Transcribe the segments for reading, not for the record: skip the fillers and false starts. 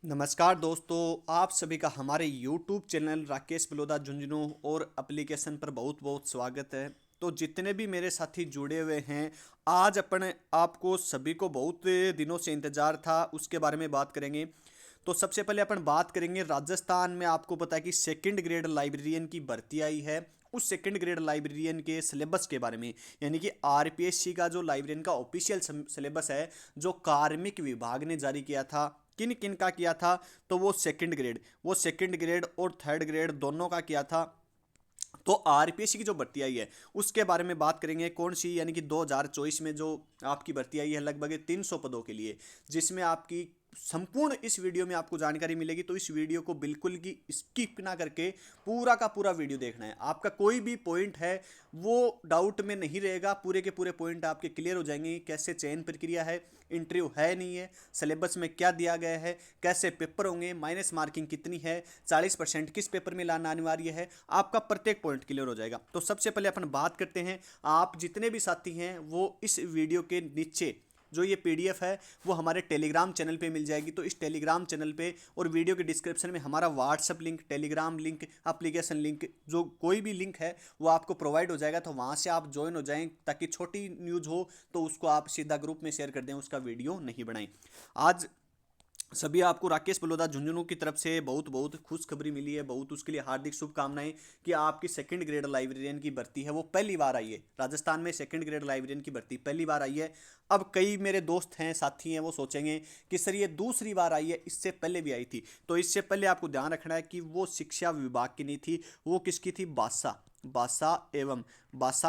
नमस्कार दोस्तों, आप सभी का हमारे YouTube चैनल राकेश बलौदा झुंझुनू और एप्लीकेशन पर बहुत बहुत स्वागत है। तो जितने भी मेरे साथी जुड़े हुए हैं, आज अपन आपको सभी को बहुत दिनों से इंतज़ार था, उसके बारे में बात करेंगे। तो सबसे पहले अपन बात करेंगे राजस्थान में। आपको पता है कि सेकंड ग्रेड लाइब्रेरियन की भर्ती आई है। उस सेकंड ग्रेड लाइब्रेरियन के सिलेबस के बारे में, यानी कि आरपीएससी का जो लाइब्रेरियन का ऑफिशियल सिलेबस है, जो कार्मिक विभाग ने जारी किया था, किन किन का किया था, तो वो सेकंड ग्रेड और थर्ड ग्रेड दोनों का किया था। तो आरपीएससी की जो भर्ती आई है उसके बारे में बात करेंगे। कौन सी, यानी कि 2024 में जो आपकी भर्ती आई है लगभग 300 पदों के लिए, जिसमें आपकी संपूर्ण इस वीडियो में आपको जानकारी मिलेगी। तो इस वीडियो को बिल्कुल की स्किप ना करके पूरा का पूरा वीडियो देखना है। आपका कोई भी पॉइंट है वो डाउट में नहीं रहेगा, पूरे के पूरे पॉइंट आपके क्लियर हो जाएंगे। कैसे चयन प्रक्रिया है, इंटरव्यू है नहीं है, सिलेबस में क्या दिया गया है, कैसे पेपर होंगे, माइनस मार्किंग कितनी है, 40% किस पेपर में लाना अनिवार्य है, आपका प्रत्येक पॉइंट क्लियर हो जाएगा। तो सबसे पहले अपन बात करते हैं, आप जितने भी साथी हैं वो इस वीडियो के नीचे जो ये पीडीएफ है वो हमारे टेलीग्राम चैनल पे मिल जाएगी। तो इस टेलीग्राम चैनल पे और वीडियो के डिस्क्रिप्शन में हमारा WhatsApp link, Telegram link, application link, जो कोई भी लिंक है वो आपको प्रोवाइड हो जाएगा। तो वहाँ से आप ज्वाइन हो जाएं, ताकि छोटी न्यूज़ हो तो उसको आप सीधा ग्रुप में शेयर कर दें, उसका वीडियो नहीं बनाएं। आज सभी आपको राकेश बलौदा झुंझुनू की तरफ से बहुत बहुत खुशखबरी मिली है, बहुत उसके लिए हार्दिक शुभकामनाएं कि आपकी सेकंड ग्रेड लाइब्रेरियन की भर्ती है वो पहली बार आई है। राजस्थान में सेकंड ग्रेड लाइब्रेरियन की भर्ती पहली बार आई है। अब कई मेरे दोस्त हैं, साथी हैं, वो सोचेंगे कि सर ये दूसरी बार आई है, इससे पहले भी आई थी। तो इससे पहले आपको ध्यान रखना है कि वो शिक्षा विभाग की नहीं थी, वो किसकी थी, भाषा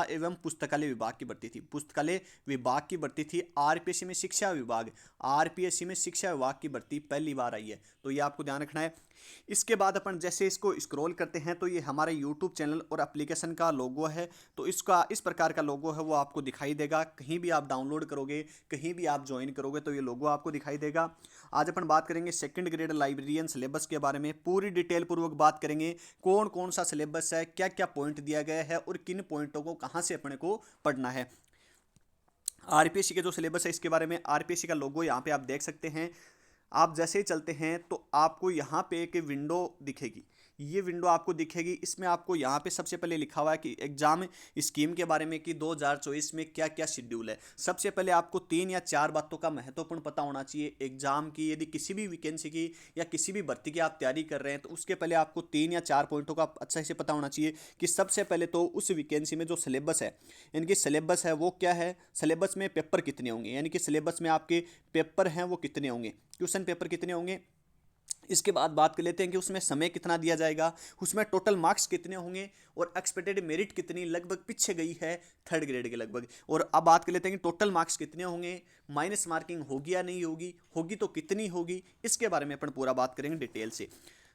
एवं पुस्तकालय विभाग की भर्ती थी। पुस्तकालय विभाग की भर्ती थी। आरपीएससी में शिक्षा विभाग की भर्ती पहली बार आई है। तो ये आपको ध्यान रखना है। इसके बाद अपन जैसे इसको स्क्रॉल करते हैं तो ये हमारे यूट्यूब चैनल और एप्लीकेशन का लोगो है। तो इसका इस प्रकार का लोगो है वो आपको दिखाई देगा। कहीं भी आप डाउनलोड करोगे, कहीं भी आप ज्वाइन करोगे तो ये लोगो आपको दिखाई देगा। आज अपन बात करेंगे सेकंड ग्रेड लाइब्रेरियन सिलेबस के बारे में, पूरी डिटेल पूर्वक बात करेंगे। कौन कौन सा सिलेबस है, क्या क्या पॉइंट दिया गया है और किन पॉइंटों को कहाँ से अपने को पढ़ना है। आरपीएससी के जो सिलेबस है इसके बारे में, आरपीएससी का लोगो यहाँ पे आप देख सकते हैं। आप जैसे ही चलते हैं तो आपको यहाँ पे एक विंडो दिखेगी। ये विंडो आपको दिखेगी, इसमें आपको यहाँ पे सबसे पहले लिखा हुआ है कि एग्जाम स्कीम के बारे में, कि 2024 में क्या क्या शेड्यूल है। सबसे पहले आपको 3 या 4 बातों का महत्वपूर्ण पता होना चाहिए एग्जाम की। यदि किसी भी वैकेंसी की या किसी भी भर्ती की आप तैयारी कर रहे हैं तो उसके पहले आपको 3 या 4 पॉइंटों का अच्छे से पता होना चाहिए। कि सबसे पहले तो उस वैकेंसी में जो सिलेबस है, यानी कि सिलेबस है वो क्या है, सिलेबस में पेपर कितने होंगे, यानी कि सिलेबस में आपके पेपर हैं वो कितने होंगे, क्वेश्चन पेपर कितने होंगे। इसके बाद बात कर लेते हैं कि उसमें समय कितना दिया जाएगा, उसमें टोटल मार्क्स कितने होंगे और एक्सपेक्टेड मेरिट कितनी लगभग पीछे गई है थर्ड ग्रेड के लगभग। और अब बात कर लेते हैं कि टोटल मार्क्स कितने होंगे, माइनस मार्किंग होगी या नहीं होगी, होगी तो कितनी होगी, इसके बारे में अपन पूरा बात करेंगे डिटेल से।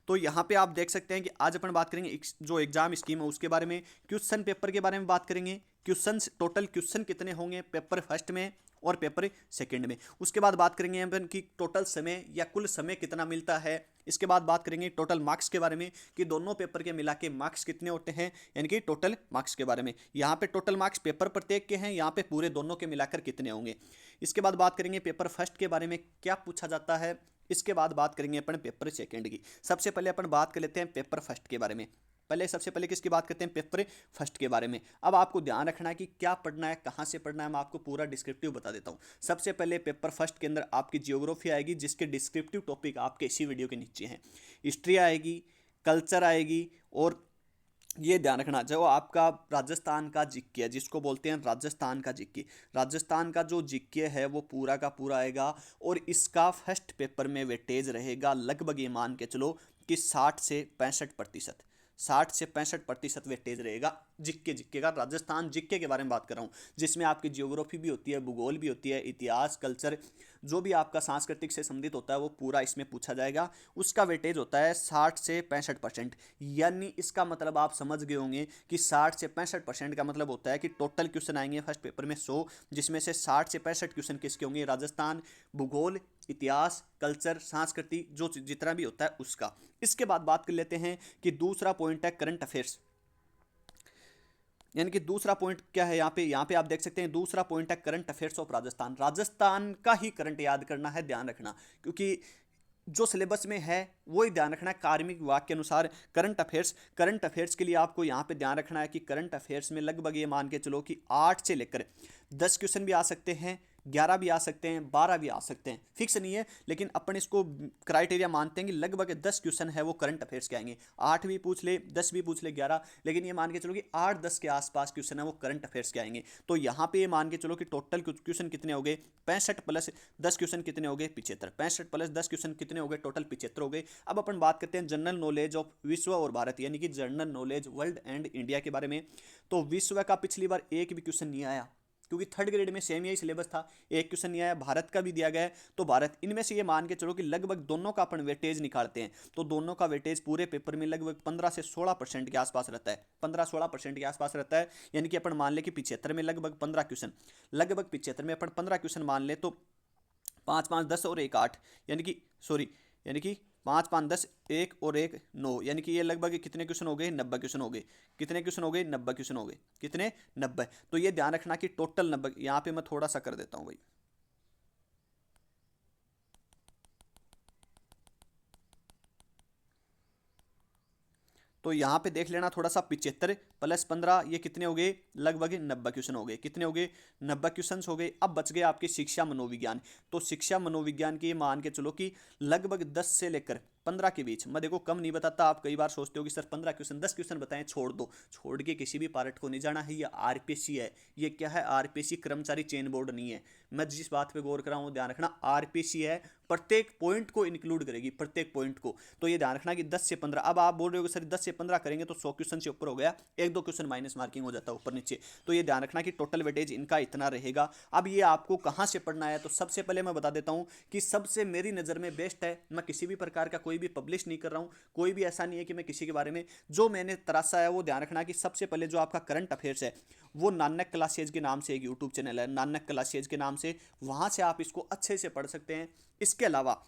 तो यहाँ पे आप देख सकते हैं कि आज अपन बात करेंगे जो एग्जाम स्कीम है उसके बारे में, क्वेश्चन पेपर के बारे में बात करेंगे। क्वेश्चन, टोटल क्वेश्चन कितने होंगे पेपर फर्स्ट में और पेपर सेकंड में। उसके बाद बात करेंगे अपन कि टोटल समय या कुल समय कितना मिलता है। इसके बाद बात करेंगे टोटल मार्क्स के बारे में, कि दोनों पेपर के मिला के मार्क्स कितने होते हैं, यानी कि टोटल मार्क्स के बारे में। यहाँ पे टोटल मार्क्स पेपर प्रत्येक के हैं, यहाँ पे पूरे दोनों के मिलाकर कितने होंगे। इसके बाद बात करेंगे पेपर फर्स्ट के बारे में, क्या पूछा जाता है। इसके बाद बात करेंगे अपन पेपर सेकंड की। सबसे पहले अपन बात कर लेते हैं पेपर फर्स्ट के बारे में। सबसे पहले किसकी बात करते हैं, पेपर फर्स्ट के बारे में। अब आपको ध्यान रखना है कि क्या पढ़ना है, कहाँ से पढ़ना है, मैं आपको पूरा डिस्क्रिप्टिव बता देता हूँ। सबसे पहले पेपर फर्स्ट के अंदर आपकी जियोग्राफी आएगी, जिसके डिस्क्रिप्टिव टॉपिक आपके इसी वीडियो के नीचे हैं। हिस्ट्री आएगी, कल्चर आएगी, और ये ध्यान रखना जो आपका राजस्थान का जीके है, जिसको बोलते हैं राजस्थान का जीके, राजस्थान का जो जीके है वो पूरा का पूरा आएगा। और इसका फर्स्ट पेपर में वेटेज रहेगा लगभग, ये मान के चलो कि 60 से 65%, 60 से 65% वेटेज रहेगा जिक्के का। राजस्थान जिक्के के बारे में बात कर रहा हूँ, जिसमें आपकी जियोग्राफी भी होती है, भूगोल भी होती है, इतिहास, कल्चर, जो भी आपका सांस्कृतिक से संबंधित होता है वो पूरा इसमें पूछा जाएगा। उसका वेटेज होता है 60 से 65%। यानी इसका मतलब आप समझ गए होंगे कि 60 से 65% का मतलब होता है कि टोटल क्वेश्चन आएंगे फर्स्ट पेपर में 100, जिसमें से 60 से 65 क्वेश्चन किसके होंगे, राजस्थान, भूगोल, इतिहास, कल्चर, संस्कृति, जो जितना भी होता है उसका। इसके बाद बात कर लेते हैं कि दूसरा पॉइंट है करंट अफेयर्स। यानी कि दूसरा पॉइंट क्या है, यहाँ पे आप देख सकते हैं दूसरा पॉइंट है current affairs of Rajasthan. Rajasthan का ही करंट याद करना है, ध्यान रखना, क्योंकि जो सिलेबस में है वही ध्यान रखना है। कार्मिक विभाग के अनुसार करंट अफेयर्स के लिए आपको यहाँ पे ध्यान रखना है कि करंट अफेयर्स में लगभग ये मान के चलो कि 8 से लेकर 10 क्वेश्चन भी आ सकते हैं, 11 भी आ सकते हैं, 12 भी आ सकते हैं, फिक्स नहीं है, लेकिन अपन इसको क्राइटेरिया मानते हैं कि लगभग 10 क्वेश्चन है वो करंट अफेयर्स के आएंगे। 8 भी पूछ ले, 10 भी पूछ ले, 11, लेकिन ये मान के चलो कि 8-10 के आसपास क्वेश्चन है वो करंट अफेयर्स के आएंगे। तो यहाँ पे ये मान के चलो कि टोटल क्वेश्चन कितने हो गए, 65 प्लस 10 क्वेश्चन कितने हो गए, 75। 65 प्लस 10 क्वेश्चन कितने हो गए, टोटल 75 हो गए। अब अपन बात करते हैं जनरल नॉलेज ऑफ विश्व और भारत, यानी कि general knowledge world and India के बारे में। तो विश्व का पिछली बार एक भी क्वेश्चन नहीं आया, क्योंकि थर्ड ग्रेड में सेम यही सिलेबस था, एक क्वेश्चन नहीं आया। भारत का भी दिया गया है, तो भारत, इनमें से ये मान के चलो कि लगभग दोनों का अपन वेटेज निकालते हैं, तो दोनों का वेटेज पूरे पेपर में लगभग 15 से 16% के आसपास रहता है, 15-16% के आसपास रहता है। यानी कि अपन मान ले कि 75 में लगभग 15 क्वेश्चन, लगभग 75 में अपन 15 क्वेश्चन मान ले, तो 5-5-10 और 1-8, यानी कि सॉरी, यानी कि 5-5-10, 1 और 1 9, यानी कि ये लगभग कितने क्वेश्चन हो गए, 90 क्वेश्चन हो गए। कितने क्वेश्चन हो गए, 90 क्वेश्चन हो गए। कितने, 90। तो ये ध्यान रखना कि टोटल 90, यहाँ पे मैं थोड़ा सा कर देता हूँ भाई, तो यहाँ पे देख लेना थोड़ा सा, 75 प्लस 15 ये कितने हो गए, लगभग 90 क्वेश्चन हो गए। कितने हो गए, 90 क्वेश्चन हो गए। अब बच गए आपके शिक्षा मनोविज्ञान। तो शिक्षा मनोविज्ञान की मान के चलो कि लगभग 10 से लेकर 15 के बीच। मैं देखो कम नहीं बताता, आप कई बार सोचते हो कि सर 15 क्वेश्चन, 10 क्वेश्चन बताएं, छोड़ दो। छोड़ के किसी भी पार्ट को नहीं जाना है, ये आरपीएससी है। ये क्या है, आरपीएससी कर्मचारी चयन बोर्ड नहीं है। मैं जिस बात पे गौर कर रहा हूँ ध्यान रखना, आरपीएससी है, प्रत्येक पॉइंट को इंक्लूड करेगी, प्रत्येक पॉइंट को। तो ये ध्यान रखना कि 10 से 15। अब आप बोल रहे हो सर 10 से 15 करेंगे तो 100 क्वेश्चन से ऊपर हो गया, 1-2 क्वेश्चन माइनस मार्किंग हो जाता है ऊपर नीचे। तो ये ध्यान रखना कि टोटल वेटेज इनका इतना रहेगा। अब ये आपको कहाँ से पढ़ना है, तो सबसे पहले मैं बता देता हूँ कि सबसे मेरी नज़र में बेस्ट है, मैं किसी भी प्रकार का कोई भी पब्लिश नहीं कर रहा हूँ, कोई भी ऐसा नहीं है कि मैं किसी के बारे में, जो मैंने तराशा है वो ध्यान रखना कि सबसे पहले जो आपका करंट अफेयर्स है वो नानक क्लासेज के नाम से एक यूट्यूब चैनल है, नानक क्लासेज के नाम से, वहाँ से आप इसको अच्छे से पढ़ सकते हैं। इसके अलावा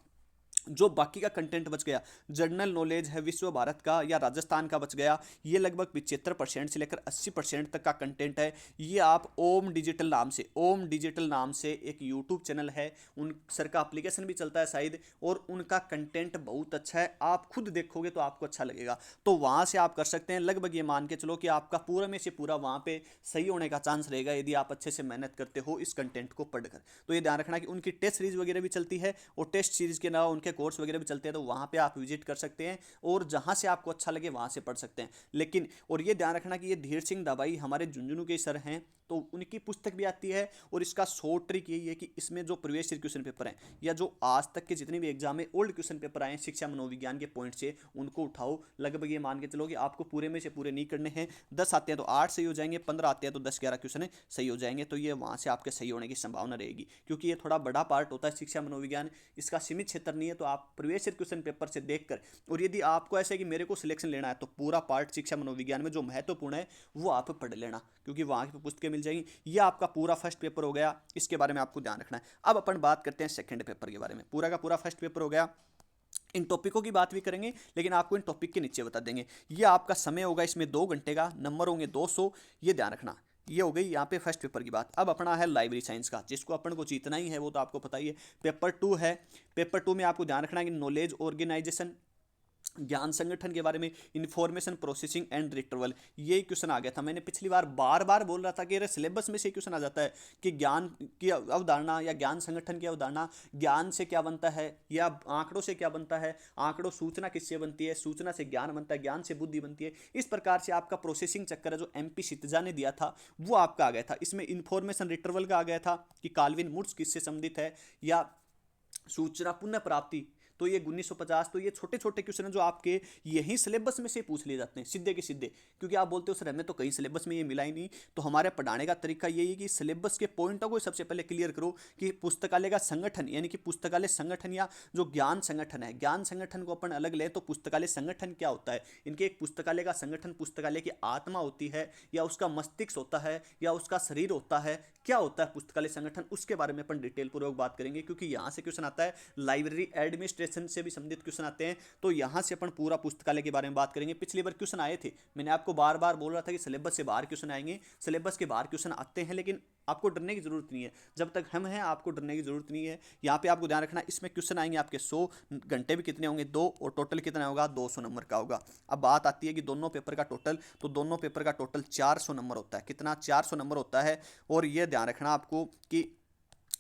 जो बाकी का कंटेंट बच गया, जनरल नॉलेज है विश्व भारत का या राजस्थान का बच गया, ये लगभग 75% से लेकर 80% तक का कंटेंट है। ये आप ओम डिजिटल नाम से, ओम डिजिटल नाम से एक यूट्यूब चैनल है, उन सर का एप्लीकेशन भी चलता है शायद, और उनका कंटेंट बहुत अच्छा है, आप खुद देखोगे तो आपको अच्छा लगेगा। तो वहाँ से आप कर सकते हैं। लगभग ये मान के चलो कि आपका पूरा में से पूरा वहाँ पे सही होने का चांस रहेगा, यदि आप अच्छे से मेहनत करते हो इस कंटेंट को पढ़कर। तो ये ध्यान रखना कि उनकी टेस्ट सीरीज वगैरह भी चलती है, और टेस्ट सीरीज के अलावा उनके कोर्स वगैरह भी चलते हैं, तो वहाँ पे आप विजिट कर सकते हैं, और जहाँ से आपको अच्छा लगे वहाँ से पढ़ सकते हैं। लेकिन और ये ध्यान रखना कि ये धीर सिंह दबाई हमारे झुंझुनू के सर हैं, तो उनकी पुस्तक भी आती है, और इसका शॉर्ट ट्रिक यही है कि इसमें जो प्रीवियस ईयर क्वेश्चन पेपर हैं, या जो आज तक के जितने भी एग्जाम में ओल्ड क्वेश्चन पेपर आए हैं शिक्षा मनोविज्ञान के पॉइंट से, उनको उठाओ। लगभग ये मान के चलो कि आपको पूरे में से पूरे नहीं करने हैं, 10 आते हैं तो 8 सही हो जाएंगे, 15 आते हैं तो 10-11 क्वेश्चन सही हो जाएंगे। तो ये वहाँ से आपके सही होने की संभावना रहेगी, क्योंकि ये थोड़ा बड़ा पार्ट होता है शिक्षा मनोविज्ञान, इसका सीमित क्षेत्र नहीं है। तो आप प्रीवियस ईयर क्वेश्चन पेपर से देखकर, और यदि आपको ऐसे कि मेरे को सिलेक्शन लेना है, तो पूरा पार्ट शिक्षा मनोविज्ञान में जो महत्वपूर्ण है वो आप पढ़ लेना, क्योंकि वहाँ की पुस्तकें मिल जाएंगी। ये आपका पूरा फर्स्ट पेपर हो गया, इसके बारे में आपको ध्यान रखना है। अब अपन बात करते हैं सेकंड पेपर के बारे में। पूरा का पूरा फर्स्ट पेपर हो गया, इन टॉपिकों की बात भी करेंगे, लेकिन आपको इन टॉपिक के नीचे बता देंगे। ये आपका समय होगा इसमें 2 घंटे का, नंबर होंगे 200, ये ध्यान रखना। ये हो गई यहाँ पे फर्स्ट पेपर की बात। अब अपना है लाइब्रेरी साइंस का, जिसको अपन को जीतना ही है, वो तो आपको पता ही है। पेपर 2 है, पेपर 2 में आपको ध्यान रखना है कि नॉलेज ऑर्गेनाइजेशन, ज्ञान संगठन के बारे में, इंफॉर्मेशन प्रोसेसिंग एंड रिट्रीवल, ये क्वेश्चन आ गया था। मैंने पिछली बार बार बार बोल रहा था कि अरे सिलेबस में से क्वेश्चन आ जाता है कि ज्ञान की अवधारणा या ज्ञान संगठन की अवधारणा, ज्ञान से क्या बनता है या आंकड़ों से क्या बनता है, आंकड़ों सूचना किससे बनती है, सूचना से ज्ञान बनता है, ज्ञान से बुद्धि बनती है। इस प्रकार से आपका प्रोसेसिंग चक्कर है जो MP सितजा ने दिया था वो आपका आ गया था। इसमें इंफॉर्मेशन रिट्रीवल का आ गया था कि कार्विन वुड्स किससे संबंधित है, या सूचना पुनः प्राप्ति, तो ये 1950। तो ये छोटे छोटे क्वेश्चन हैं जो आपके यही सिलेबस में से पूछ लिए जाते हैं सीधे के सीधे, क्योंकि आप बोलते हो सर हमें तो कहीं सिलेबस में ये मिला ही नहीं। तो हमारे पढ़ाने का तरीका यही है कि सिलेबस के पॉइंटों को सबसे पहले क्लियर करो कि पुस्तकालय का संगठन, यानी कि पुस्तकालय संगठन या जो ज्ञान संगठन है, ज्ञान संगठन को अपन अलग लें तो पुस्तकालय संगठन क्या होता है। इनके एक पुस्तकालय का संगठन, पुस्तकालय की आत्मा होती है या उसका मस्तिष्क होता है या उसका शरीर होता है, क्या होता है पुस्तकालय संगठन, उसके बारे में अपन डिटेल पूर्वक बात करेंगे। क्योंकि यहाँ से क्वेश्चन आता है लाइब्रेरी एडमिनिस्ट्रेशन एडमिनिस्ट्रेशन से भी संबंधित क्वेश्चन आते हैं। तो यहाँ से अपन पूरा पुस्तकालय के बारे में बात करेंगे। पिछली बार क्वेश्चन आए थे, मैंने आपको बार बार बोल रहा था कि सिलेबस से बाहर क्वेश्चन आएंगे, सिलेबस के बाहर क्वेश्चन आते हैं, लेकिन आपको डरने की जरूरत नहीं है। जब तक हम हैं आपको डरने की जरूरत नहीं है। यहाँ पे आपको ध्यान रखना, इसमें क्वेश्चन आएंगे आपके 100, घंटे भी कितने होंगे 2, और टोटल कितना होगा 200 नंबर का होगा। अब बात आती है कि दोनों पेपर का टोटल, तो दोनों पेपर का टोटल 400 नंबर होता है। कितना 400 नंबर होता है। और ये ध्यान रखना आपको कि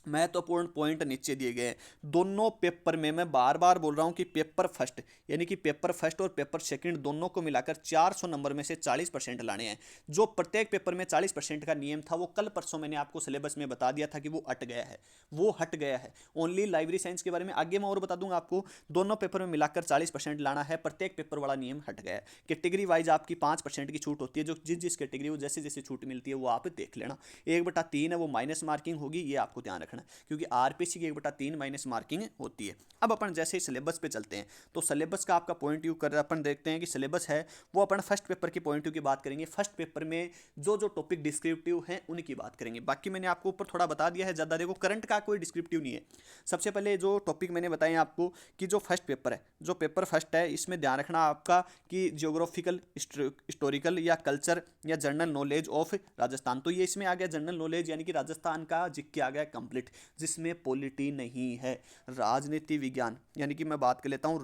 महत्वपूर्ण पॉइंट नीचे दिए गए हैं। दोनों पेपर में मैं बार बार बोल रहा हूं कि पेपर फर्स्ट, यानी कि पेपर फर्स्ट और पेपर सेकंड दोनों को मिलाकर 400 नंबर में से 40% लाने हैं। जो प्रत्येक पेपर में 40% का नियम था वो कल परसों मैंने आपको सिलेबस में बता दिया था कि वो हट गया है, वो हट गया है। ओनली लाइब्रेरी साइंस के बारे में आगे मैं और बता दूंगा आपको। दोनों पेपर में मिलाकर 40% लाना है, प्रत्येक पेपर वाला नियम हट गया है। कैटेगरी वाइज आपकी 5% की छूट होती है, जो जिस कैटेगरी को जैसे जैसे छूट मिलती है वो आप देख लेना। 1/3 है वो माइनस मार्किंग होगी, ये आपको ध्यान रखना, क्योंकि आरपीसी की 1/3 माइनस मार्किंग होती है। अब अपन जैसे ही सिलेबस पे चलते हैं, तो सिलेबस का आपका पॉइंट व्यू कर अपन देखते हैं कि सिलेबस है वो अपन फर्स्ट पेपर की पॉइंट व्यू की बात करेंगे। फर्स्ट पेपर में जो जो टॉपिक डिस्क्रिप्टिव हैं उनकी बात करेंगे। बाकी मैंने आपको ऊपर थोड़ा बता दिया है, ज़्यादा देखो करंट का कोई डिस्क्रिप्टिव नहीं है। सबसे पहले जो टॉपिक मैंने बताया आपको कि जो फर्स्ट पेपर है, जो पेपर फर्स्ट है, इसमें ध्यान रखना आपका कि जियोग्राफिकल, हिस्टोरिकल या कल्चर या जनरल नॉलेज ऑफ राजस्थान। तो ये इसमें आ गया जनरल नॉलेज, यानी कि राजस्थान का जीके आ गया कंप्लीट, जिसमें पॉलिटी नहीं है। राजनीति विज्ञान, यानी कि मैं बात कर लेता हूं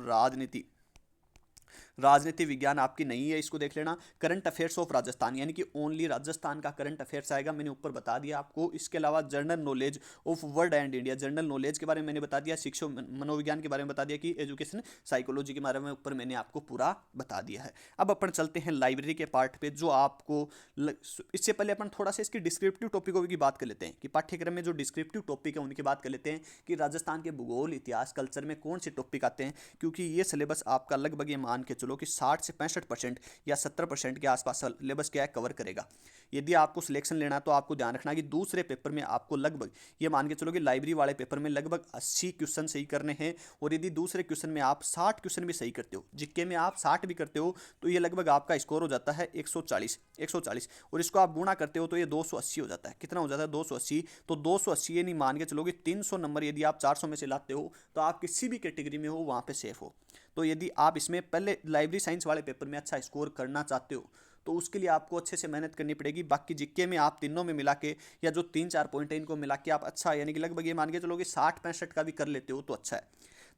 राजनीति विज्ञान आपकी नहीं है, इसको देख लेना। करंट अफेयर्स ऑफ राजस्थान, यानी कि ओनली राजस्थान का करंट अफेयर्स आएगा, मैंने ऊपर बता दिया आपको। इसके अलावा general knowledge of world and India, general knowledge के बारे में मैंने बता दिया। शिक्षा मनोविज्ञान के बारे में बता दिया, कि एजुकेशन साइकोलॉजी के बारे में ऊपर मैंने आपको पूरा बता दिया है। अब अपन चलते हैं लाइब्रेरी के पार्ट पे, जो आपको इससे पहले अपन थोड़ा सा इसकी डिस्क्रिप्टिव टॉपिकों की बात कर लेते हैं, कि पाठ्यक्रम में जो डिस्क्रिप्टिव टॉपिक है उनकी बात कर लेते हैं, कि राजस्थान के भूगोल, इतिहास, कल्चर में कौन से टॉपिक आते हैं। क्योंकि ये सिलेबस आपका लगभग ये मान के चलो कि 60 से 65% या 70% के आसपास सिलेबस क्या है कवर करेगा। यदि आपको सिलेक्शन लेना है तो आपको ध्यान रखना कि दूसरे पेपर में आपको लगभग ये मान के चलो कि लाइब्रेरी वाले पेपर में लगभग 80 क्वेश्चन सही करने हैं। और यदि दूसरे क्वेश्चन में आप 60 क्वेश्चन भी सही करते हो, जीके में आप 60 भी करते हो, तो ये लगभग आपका स्कोर हो जाता है 140। और इसको आप गुणा करते हो तो ये 280 हो जाता है। कितना हो जाता है 280। तो 280 ये नहीं मान के चलो कि 300 नंबर यदि आप 400 में से लाते हो तो आप किसी भी कैटेगरी में हो वहाँ पे सेफ हो। तो यदि आप इसमें पहले लाइब्रेरी साइंस वाले पेपर में अच्छा स्कोर करना चाहते हो तो उसके लिए आपको अच्छे से मेहनत करनी पड़ेगी। बाकी जीके में आप तीनों में मिला के या जो 3-4 पॉइंट है इनको मिला के आप अच्छा, यानी कि लगभग ये मान के चलो कि 60-65 का भी कर लेते हो तो अच्छा है।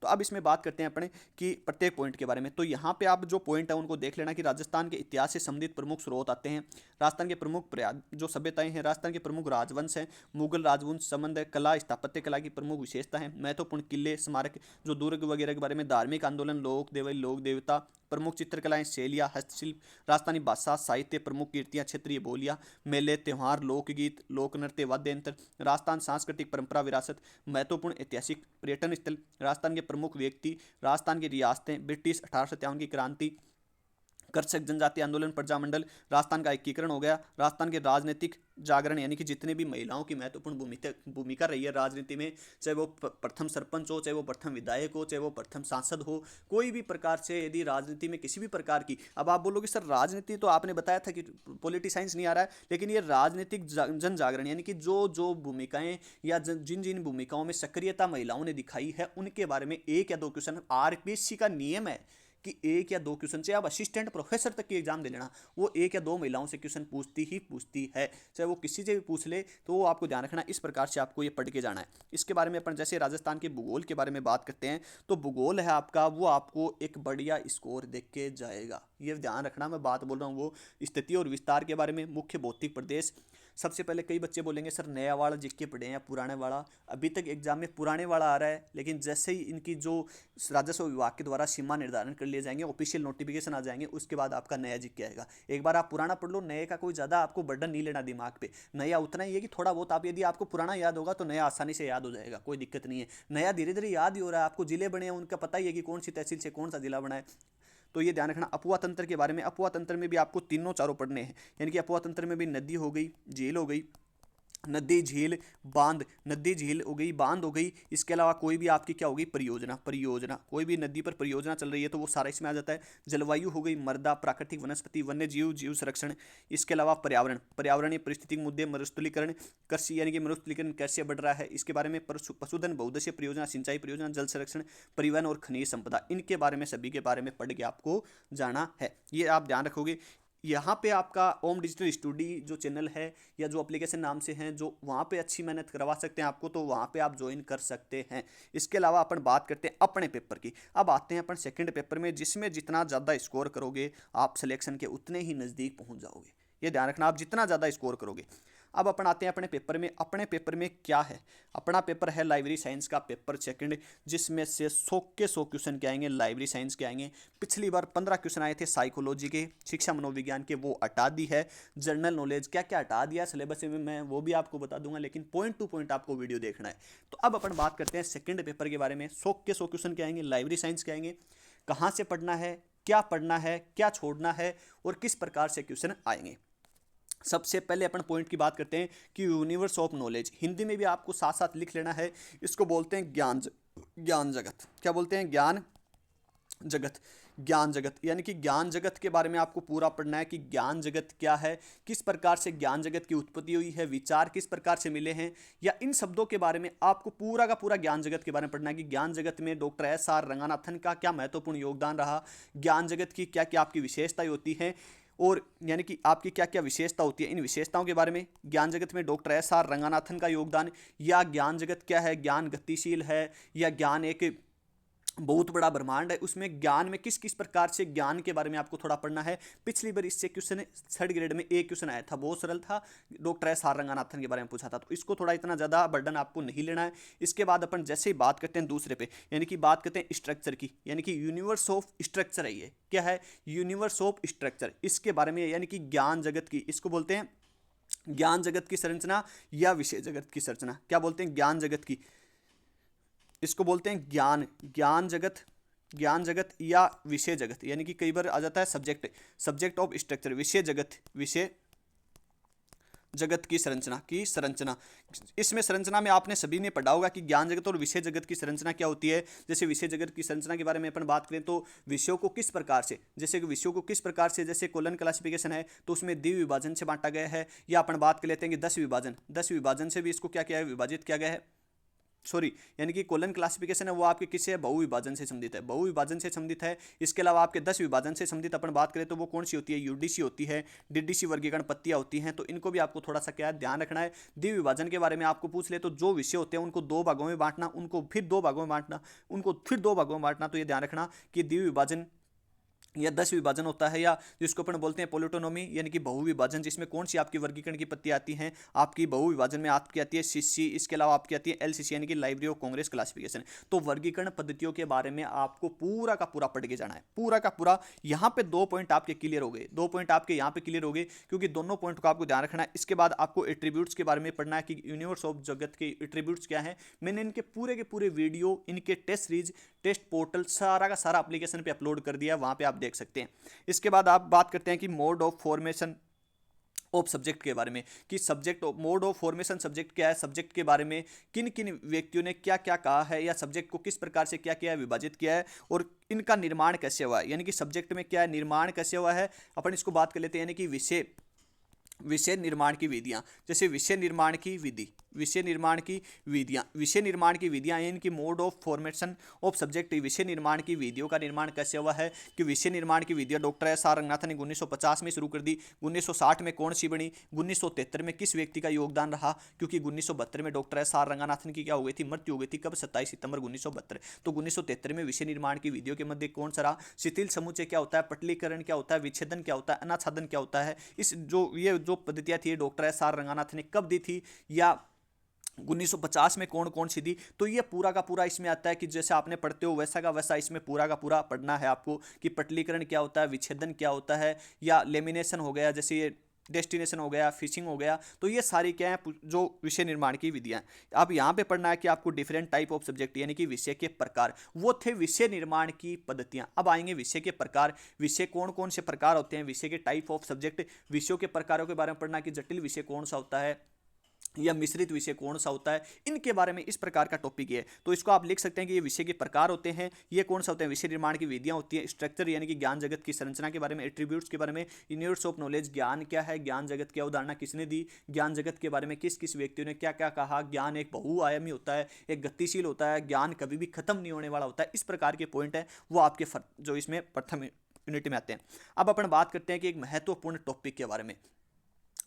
तो अब इसमें बात करते हैं अपने कि प्रत्येक पॉइंट के बारे में। तो यहाँ पे आप जो पॉइंट है उनको देख लेना, कि राजस्थान के इतिहास से संबंधित प्रमुख स्रोत आते हैं, राजस्थान के प्रमुख जो सभ्यताएं हैं, राजस्थान के प्रमुख राजवंश हैं, मुगल राजवंश संबंध है, कला, स्थापत्य कला की प्रमुख विशेषता है, महत्वपूर्ण किले, स्मारक, जो दुर्ग वगैरह के बारे में, धार्मिक आंदोलन, लोक देवता, प्रमुख चित्रकलाएं, शैलियाँ, हस्तशिल्प, राजस्थानी भाषा साहित्य, प्रमुख कीर्तियाँ, क्षेत्रीय बोलियाँ, मेले, त्यौहार, लोकगीत, लोक नृत्य, वाद्य यंत्र, राजस्थान सांस्कृतिक परंपरा विरासत, महत्वपूर्ण ऐतिहासिक पर्यटन स्थल, राजस्थान के प्रमुख व्यक्ति, राजस्थान की रियासतें, ब्रिटिश 1857 की क्रांति, कृषक जनजाति आंदोलन, प्रजामंडल, राजस्थान का एकीकरण हो गया, राजस्थान के राजनीतिक जागरण, यानी कि जितने भी महिलाओं की महत्वपूर्ण भूमिका रही है राजनीति में, चाहे वो प्रथम सरपंच हो, चाहे वो प्रथम विधायक हो, चाहे वो प्रथम सांसद हो, कोई भी प्रकार से यदि राजनीति में किसी भी प्रकार की, अब आप बोलोगे सर राजनीति तो आपने बताया था कि पॉलिटी साइंस नहीं आ रहा है, लेकिन ये राजनीतिक जन जागरण, यानी कि जो जो भूमिकाएं या जिन जिन भूमिकाओं में सक्रियता महिलाओं ने दिखाई है उनके बारे में 1 या 2 क्वेश्चन। आरपीएससी का नियम है कि 1 या 2 क्वेश्चन, चाहे आप असिस्टेंट प्रोफेसर तक की एग्जाम दे लेना, वो 1 या 2 महिलाओं से क्वेश्चन पूछती है, चाहे वो किसी से भी पूछ ले। तो वो आपको ध्यान रखना, इस प्रकार से आपको ये पढ़ के जाना है। इसके बारे में अपन जैसे राजस्थान के भूगोल के बारे में बात करते हैं, तो भूगोल है आपका, वो आपको एक बढ़िया स्कोर देख के जाएगा, ये ध्यान रखना। मैं बात बोल रहा हूँ वो स्थिति और विस्तार के बारे में, मुख्य भौतिक प्रदेश। सबसे पहले कई बच्चे बोलेंगे सर नया वाला जीके पढ़े हैं, पुराने वाला। अभी तक एग्जाम में पुराने वाला आ रहा है, लेकिन जैसे ही इनकी जो राजस्व विभाग के द्वारा सीमा निर्धारण कर लिए जाएंगे, ऑफिशियल नोटिफिकेशन आ जाएंगे, उसके बाद आपका नया जीके आएगा। एक बार आप पुराना पढ़ लो, नए का कोई ज़्यादा आपको बर्डन नहीं लेना दिमाग पे। नया उतना ही है कि थोड़ा बहुत आप, यदि आपको पुराना याद होगा तो नया आसानी से याद हो जाएगा, कोई दिक्कत नहीं है। नया धीरे धीरे याद ही हो रहा है, आपको जिले बने हैं उनका पता ही है कि कौन सी तहसील से कौन सा जिला बना है। तो ये ध्यान रखना। अफवाह तंत्र के बारे में, अफवाह तंत्र में भी आपको तीनों चारों पढ़ने हैं, यानी कि अफवाह तंत्र में भी नदी हो गई, झील हो गई, नदी झील बांध, नदी झील हो गई, बांध हो गई, इसके अलावा कोई भी आपकी क्या होगी परियोजना, परियोजना कोई भी नदी पर परियोजना चल रही है तो वो सारा इसमें आ जाता है। जलवायु हो गई, मृदा, प्राकृतिक वनस्पति, वन्य जीव, जीव संरक्षण, इसके अलावा पर्यावरण, पर्यावरणीय पारिस्थितिक मुद्दे, मरुस्थलीकरण, कृषि यानी कि मरुस्थलीकरण कैसे बढ़ रहा है, इसके बारे में पशुधन, बहुउद्देशीय परियोजना, सिंचाई परियोजना, जल संरक्षण, परिवहन और खनिज संपदा, इनके बारे में सभी के बारे में पढ़ के आपको जाना है। ये आप ध्यान रखोगे। यहाँ पे आपका ओम डिजिटल स्टडी जो चैनल है या जो एप्लीकेशन नाम से हैं, जो वहाँ पे अच्छी मेहनत करवा सकते हैं आपको, तो वहाँ पे आप ज्वाइन कर सकते हैं। इसके अलावा अपन बात करते हैं अपने पेपर की। अब आते हैं अपन सेकंड पेपर में, जिसमें जितना ज़्यादा स्कोर करोगे आप सिलेक्शन के उतने ही नज़दीक पहुँच जाओगे। ये ध्यान रखना, आप जितना ज़्यादा स्कोर करोगे। अब अपन आते हैं अपने पेपर में। अपने पेपर में क्या है, अपना पेपर है लाइब्रेरी साइंस का पेपर सेकंड, जिसमें से 100 के 100 क्वेश्चन के आएंगे लाइब्रेरी साइंस के आएंगे। पिछली बार 15 क्वेश्चन आए थे साइकोलॉजी के, शिक्षा मनोविज्ञान के, वो हटा दी है। जनरल नॉलेज क्या क्या हटा दिया सिलेबस में, मैं वो भी आपको बता दूंगा, लेकिन पॉइंट टू पॉइंट आपको वीडियो देखना है। तो अब अपन बात करते हैं सेकंड पेपर के बारे में। 100 के 100 क्वेश्चन के आएंगे लाइब्रेरी साइंस के आएंगे। कहाँ से पढ़ना है, क्या पढ़ना है, क्या छोड़ना है और किस प्रकार से क्वेश्चन आएंगे। सबसे पहले अपन पॉइंट की बात करते हैं कि यूनिवर्स ऑफ नॉलेज, हिंदी में भी आपको साथ साथ लिख लेना है। इसको बोलते हैं ज्ञान जगत। क्या बोलते हैं? ज्ञान जगत। ज्ञान जगत यानी कि ज्ञान जगत के बारे में आपको पूरा पढ़ना है कि ज्ञान जगत क्या है, किस प्रकार से ज्ञान जगत की उत्पत्ति हुई है, विचार किस प्रकार से मिले हैं, या इन शब्दों के बारे में आपको पूरा का पूरा ज्ञान जगत के बारे में पढ़ना है कि ज्ञान जगत में डॉक्टर एस.आर. रंगानाथन का क्या महत्वपूर्ण योगदान रहा, ज्ञान जगत की क्या क्या आपकी विशेषताएं होती हैं, और यानी कि आपकी क्या क्या विशेषता होती है, इन विशेषताओं के बारे में। ज्ञान जगत में डॉक्टर एस.आर. रंगानाथन का योगदान, या ज्ञान जगत क्या है, ज्ञान गतिशील है या ज्ञान एक बहुत बड़ा ब्रह्मांड है, उसमें ज्ञान में किस किस प्रकार से ज्ञान के बारे में आपको थोड़ा पढ़ना है। पिछली बार इससे क्वेश्चन थर्ड ग्रेड में एक क्वेश्चन आया था, बहुत सरल था, डॉक्टर एस.आर. रंगानाथन के बारे में पूछा था, तो इसको थोड़ा इतना ज़्यादा बर्डन आपको नहीं लेना है। इसके बाद अपन जैसे ही बात करते हैं दूसरे पे, यानी कि बात करते हैं स्ट्रक्चर की, यानी कि यूनिवर्स ऑफ स्ट्रक्चर है। ये क्या है? यूनिवर्स ऑफ स्ट्रक्चर, इसके बारे में, यानी कि ज्ञान जगत की, इसको बोलते हैं ज्ञान जगत की संरचना या विषय जगत की संरचना। क्या बोलते हैं? ज्ञान जगत की, इसको बोलते हैं ज्ञान जगत, ज्ञान जगत या विषय जगत, यानी कि कई बार आ जाता है सब्जेक्ट ऑफ स्ट्रक्चर, विषय जगत की संरचना। इसमें संरचना में आपने सभी ने पढ़ा होगा कि ज्ञान जगत और विषय जगत की संरचना क्या होती है। जैसे विषय जगत की संरचना के बारे में अपन बात करें तो विषयों को किस प्रकार से, जैसे कॉलन क्लासिफिकेशन है तो उसमें द्विविभाजन से बांटा गया है, या अपन बात कर लेते हैं कि 10 विभाजन से भी इसको क्या किया है, विभाजित किया गया है। यानी कि कॉलन क्लासिफिकेशन है वो आपके किससे, बहुविभाजन से संबंधित है, बहुविभाजन से संबंधित है। इसके अलावा आपके 10 विभाजन से संबंधित अपन बात करें तो वो कौन सी होती है, यूडीसी होती है, डीडीसी वर्गीकरण पत्तियां होती हैं। तो इनको भी आपको थोड़ा सा क्या ध्यान रखना है। द्विविभाजन के बारे में आपको पूछ ले तो जो विषय होते हैं उनको 2 भागों में बांटना, उनको फिर 2 भागों में बांटना, तो ये ध्यान रखना कि द्विविभाजन या 10 विभाजन होता है, या जिसको अपन बोलते हैं पोलिटोनोमी, यानी कि बहुविभाजन, जिसमें कौन सी आपकी वर्गीकरण की पत्ती आती हैं, आपकी बहुविभाजन में आपकी आती है सीसी, इसके अलावा आपकी आती है एलसीसी, यानी कि लाइब्रेरी ऑफ कांग्रेस क्लासिफिकेशन। तो वर्गीकरण पद्धतियों के बारे में आपको पूरा का पूरा पढ़ के जाना है, पूरा का पूरा। यहाँ पे 2 पॉइंट आपके क्लियर हो गए, 2 पॉइंट आपके यहाँ पे क्लियर हो गए, क्योंकि दोनों पॉइंट को आपको ध्यान रखना है। इसके बाद आपको एट्रीब्यूट्स के बारे में पढ़ना है कि यूनिवर्स ऑफ जगत के एट्रीब्यूट्स क्या है। मैंने इनके पूरे के पूरे वीडियो, इनके टेस्ट सीरीज, टेस्ट पोर्टल सारा का सारा एप्लीकेशन पे अपलोड कर दिया, वहाँ पे आप देख सकते हैं। इसके बाद आप बात करते हैं कि mode of formation of subject के बारे में, कि मोड ऑफ फॉर्मेशन सब्जेक्ट क्या है, सब्जेक्ट के बारे में किन किन व्यक्तियों ने क्या क्या कहा है, या सब्जेक्ट को किस प्रकार से क्या किया है, विभाजित किया है, और इनका निर्माण कैसे हुआ है, यानी कि सब्जेक्ट में क्या है, निर्माण कैसे हुआ है। अपन इसको बात कर लेते हैं, यानी कि विषय निर्माण की विधियां, जैसे विषय निर्माण की विधियां इनकी mode of formation of subject, विषय निर्माण की विधियों का निर्माण कैसे हुआ है, कि विषय निर्माण की विधियां डॉक्टर एस.आर. रंगनाथन ने 1950 में शुरू कर दी, 1960 में कौन सी बनी, 1973 में किस व्यक्ति का योगदान रहा, क्योंकि 1972 में डॉक्टर एस.आर. रंगनाथन की क्या हो गई थी, मृत्यु हो गई थी। कब? 27 सितंबर 1972। तो 1973 में विषय निर्माण की विधियों के मध्य कौन सा रहा, शिथिल समुच्चय क्या होता है, पटलीकरण क्या होता है, विच्छेदन क्या होता है, अनाच्छादन क्या होता है। इस जो पद्धतियां थी डॉक्टर एस.आर. रंगनाथन ने कब दी थी, या 1950 में कौन कौन सी दी। तो ये पूरा का पूरा इसमें आता है कि जैसे आपने पढ़ते हो वैसा का वैसा इसमें पूरा का पूरा पढ़ना है आपको, कि पटलीकरण क्या होता है, विच्छेदन क्या होता है, या लेमिनेशन हो गया, जैसे ये डेस्टिनेशन हो गया, फिशिंग हो गया। तो ये सारी क्या है, जो विषय निर्माण की विधियां। अब यहाँ पे पढ़ना है कि आपको डिफरेंट टाइप ऑफ सब्जेक्ट, यानी कि विषय के प्रकार, वो थे विषय निर्माण की पद्धतियां। अब आएंगे विषय के प्रकार, विषय कौन कौन से प्रकार होते हैं, विषय के टाइप ऑफ सब्जेक्ट, विषयों के प्रकारों के बारे में पढ़ना कि जटिल विषय कौन सा होता है, या मिश्रित विषय कौन सा होता है, इनके बारे में इस प्रकार का टॉपिक है। तो इसको आप लिख सकते हैं कि ये विषय के प्रकार होते हैं, ये कौन सा होते हैं, विषय निर्माण की विधियां होती हैं, स्ट्रक्चर यानी कि ज्ञान जगत की संरचना के बारे में, एट्रीब्यूट्स के बारे में, यूनिट्स ऑफ नॉलेज, ज्ञान क्या है, ज्ञान जगत की अवधारणा किसने दी, ज्ञान जगत के बारे में किस किस व्यक्तियों ने क्या क्या कहा, ज्ञान एक बहुआयामी होता है, एक गतिशील होता है, ज्ञान कभी भी खत्म नहीं होने वाला होता है। इस प्रकार के पॉइंट है वो आपके जो इसमें प्रथम यूनिट में आते हैं। अब अपन बात करते हैं कि एक महत्वपूर्ण टॉपिक के बारे में,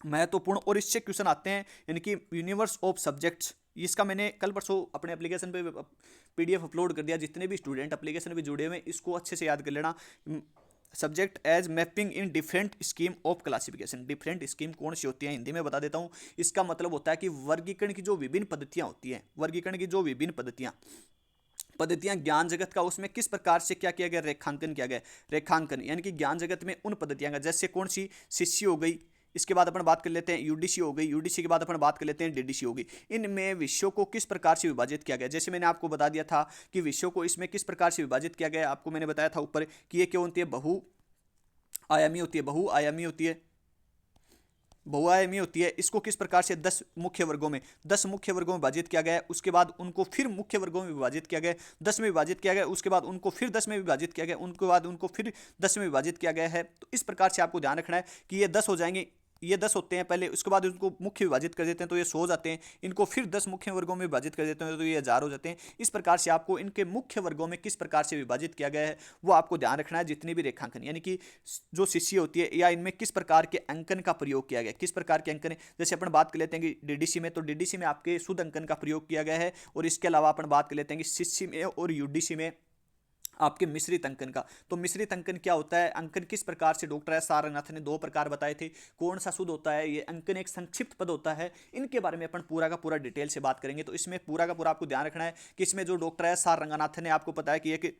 महत्वपूर्ण, और इससे क्वेश्चन आते हैं यानी कि यूनिवर्स ऑफ सब्जेक्ट्स। इसका मैंने कल परसों अपने एप्लीकेशन पे पीडीएफ अपलोड कर दिया, जितने भी स्टूडेंट एप्लीकेशन पे जुड़े हुए हैं इसको अच्छे से याद कर लेना। Subject as mapping in different scheme of classification. Different scheme कौन सी होती है, हिंदी में बता देता हूँ। इसका मतलब होता है कि वर्गीकरण की जो विभिन्न पद्धतियाँ होती हैं, वर्गीकरण की जो विभिन्न पद्धतियां ज्ञान जगत का, उसमें किस प्रकार से क्या किया गया, रेखांकन किया गया। रेखांकन यानी कि ज्ञान जगत में उन पद्धतियां का, जैसे कौन सी, शिष्य हो गई, इसके बाद अपन बात कर लेते हैं यूडीसी हो गई, यूडीसी के बाद अपन बात कर लेते हैं डीडीसी हो गई। इनमें विषयों को किस प्रकार से विभाजित किया गया, जैसे मैंने आपको बता दिया था कि विषयों को इसमें किस प्रकार से विभाजित किया गया। आपको मैंने बताया था ऊपर कि ये क्या होती है, बहुआयामी होती है, बहुआयामी होती है, बहुआयामी होती है। इसको किस प्रकार से 10 मुख्य वर्गों में, 10 मुख्य वर्गों में विभाजित किया गया है। उसके बाद उनको फिर मुख्य वर्गों में विभाजित किया गया, 10 में विभाजित किया गया, उसके बाद उनको फिर 10 में विभाजित किया गया, उनके बाद उनको फिर 10 में विभाजित किया गया है। तो इस प्रकार से आपको ध्यान रखना है कि ये 10 हो जाएंगे, ये 10 होते हैं पहले, उसके बाद उनको मुख्य विभाजित कर देते हैं तो ये 100 हो जाते हैं, इनको फिर 10 मुख्य वर्गों में विभाजित कर देते हैं तो ये 1000 हो जाते हैं। इस प्रकार से आपको इनके मुख्य वर्गों में किस प्रकार से विभाजित किया गया है वो आपको ध्यान रखना है। जितनी भी रेखांकन यानी कि जो शिष्य होती है या इनमें किस प्रकार के अंकन का प्रयोग किया गया, किस प्रकार के अंकन है। जैसे अपन बात कर लेते हैं कि डीडीसी में, तो डीडीसी में आपके शुद्ध अंकन का प्रयोग किया गया है, और इसके अलावा अपन बात कर लेते हैं कि शिष्य में और यूडीसी में आपके मिश्रित अंकन का। तो मिश्रित अंकन क्या होता है, अंकन किस प्रकार से, डॉक्टर एस आर रंगनाथन ने 2 प्रकार बताए थे, कौन सा शुद्ध होता है, ये अंकन एक संक्षिप्त पद होता है। इनके बारे में अपन पूरा का पूरा डिटेल से बात करेंगे। तो इसमें पूरा का पूरा आपको ध्यान रखना है कि इसमें जो डॉक्टर एस आर रंगनाथन ने आपको बताया कि एक